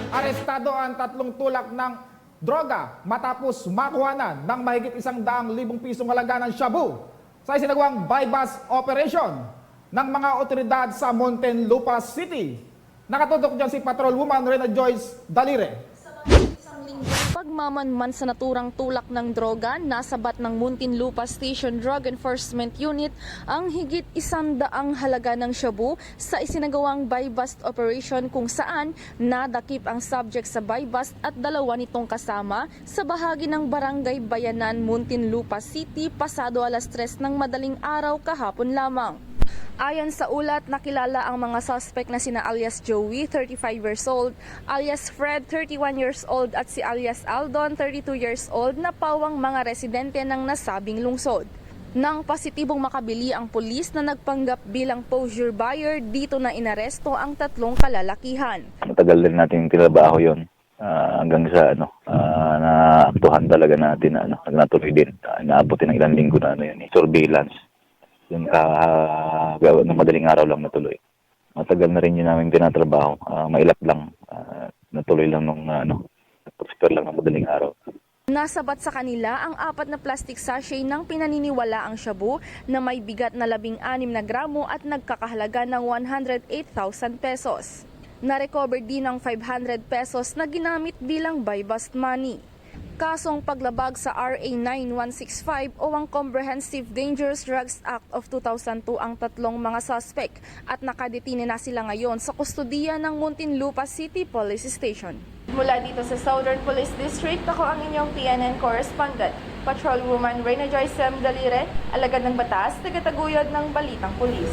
Arestado ang 3 tulak ng droga matapos makuhanan ng mahigit 100,000 pisong halaga ng shabu sa isinagawang bypass operation ng mga otoridad sa Muntinlupa City. Nakatutok dyan si Patrolwoman Rena Joyce Dalire. Pagmamanman sa naturang tulak ng droga, nasabat ng Muntinlupa Station Drug Enforcement Unit ang higit 100 halaga ng shabu sa isinagawang buy-bust operation kung saan nadakip ang subject sa buy-bust at 2 nitong kasama sa bahagi ng Barangay Bayanan, Muntinlupa City, pasado alas 3 ng madaling araw kahapon lamang. Ayon sa ulat, nakilala ang mga suspect na sina alias Joey, 35 years old, alias Fred, 31 years old at si alias Aldon, 32 years old na pawang mga residente ng nasabing lungsod. Nang positibong makabili ang pulis na nagpanggap bilang posure buyer, dito na inaresto ang 3 kalalakihan. Matagal din natin tinabaho yon hanggang sa naaktuhan talaga natin na natuloy din. Naabutin ng ilang linggo na surveillance. Yung ng madaling araw lang natuloy. Matagal na rin yun namin tinatrabaho. Mailap lang. Natuloy lang nung super lang ng madaling araw. Nasabat sa kanila ang 4 na plastic sachet ng pinaniniwala ang shabu na may bigat na 16 na gramo at nagkakahalaga ng 108,000 pesos. Na-recover din ang 500 pesos na ginamit bilang buy-bust money. Kasong paglabag sa RA 9165 o ang Comprehensive Dangerous Drugs Act of 2002 ang 3 mga suspect at nakadetine na sila ngayon sa kustodiya ng Muntinlupa City Police Station. Mula dito sa Southern Police District, ako ang inyong PNN correspondent, Patrolwoman Rena Joyce Dalire, alagad ng batas, tagataguyod ng Balitang Pulis.